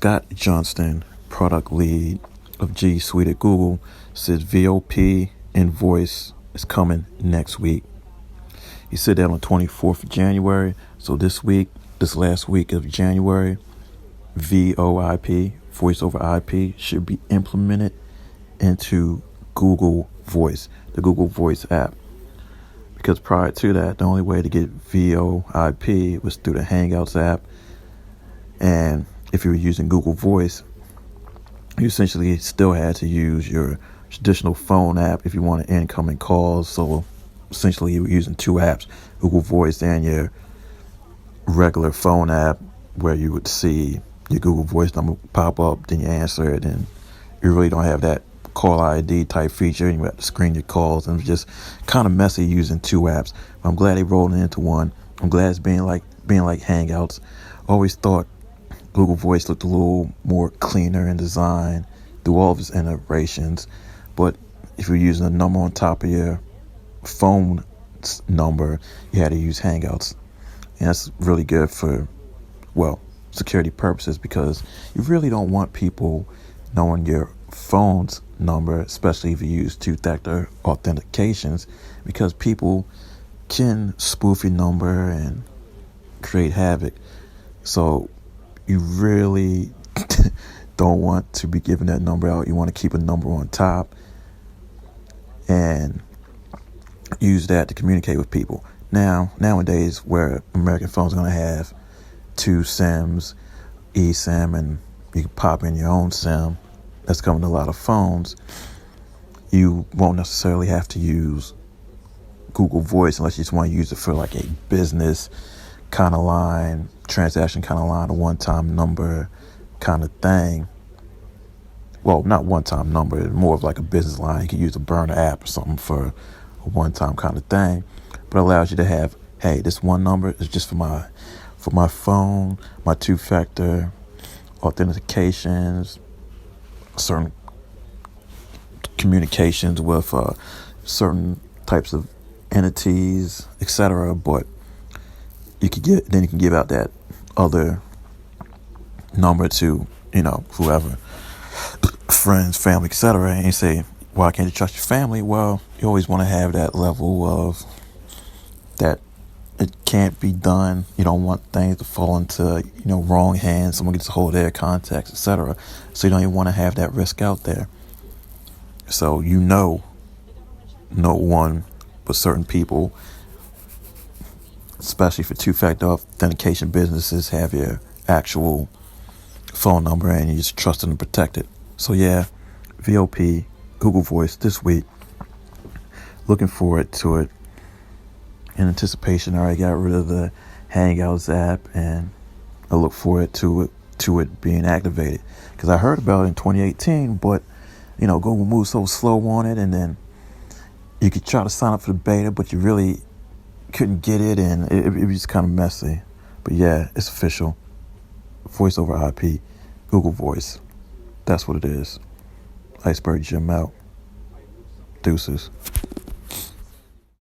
Scott Johnston, product lead of G Suite at Google, says VOIP and voice is coming next week. He said that on the 24th of January. So this last week of January, VOIP, voice over IP, should be implemented into Google Voice, the Google Voice app. Because prior to that, the only way to get VOIP was through the Hangouts app. And if you were using Google Voice, you essentially still had to use your traditional phone app if you wanted incoming calls. So essentially you were using two apps, Google Voice and your regular phone app, where you would see your Google Voice number pop up, then you answer it, and you really don't have that call ID type feature, and you have to screen your calls, and it's just kind of messy using two apps. But I'm glad they rolled it into one. I'm glad it's being like Hangouts. Always thought Google Voice looked a little more cleaner in design through all of its integrations. But if you're using a number on top of your phone number, you had to use Hangouts. And that's really good for, security purposes, because you really don't want people knowing your phone's number, especially if you use two-factor authentications, because people can spoof your number and create havoc. So you really don't want to be giving that number out. You want to keep a number on top and use that to communicate with people. Nowadays, where American phones are going to have two SIMs, eSIM, and you can pop in your own SIM, that's coming to a lot of phones, you won't necessarily have to use Google Voice unless you just want to use it for like a business kind of line, transaction kind of line, a one-time number kind of thing. Well, not one-time number, more of like a business line. You can use a burner app or something for a one-time kind of thing, but it allows you to have, hey, this one number is just for my phone, my two-factor authentications, certain communications with certain types of entities, etc. But you can give out that other number to whoever, friends, family, etc. And you say, why can't you trust your family? Well, you always want to have that level of that it can't be done. You don't want things to fall into wrong hands. Someone gets a hold of their contacts, etc. So you don't even want to have that risk out there. So no one but certain people, especially for two-factor authentication businesses, have your actual phone number, and you just trust it and protect it. So yeah, VOIP, Google Voice this week. Looking forward to it. In anticipation, I already got rid of the Hangouts app, and I look forward to it being activated, because I heard about it in 2018, but Google moved so slow on it, and then you could try to sign up for the beta, but you really couldn't get it, and it was just kind of messy. But yeah, it's official. Voice over IP, Google Voice. That's what it is. Iceberg Jim out. Deuces.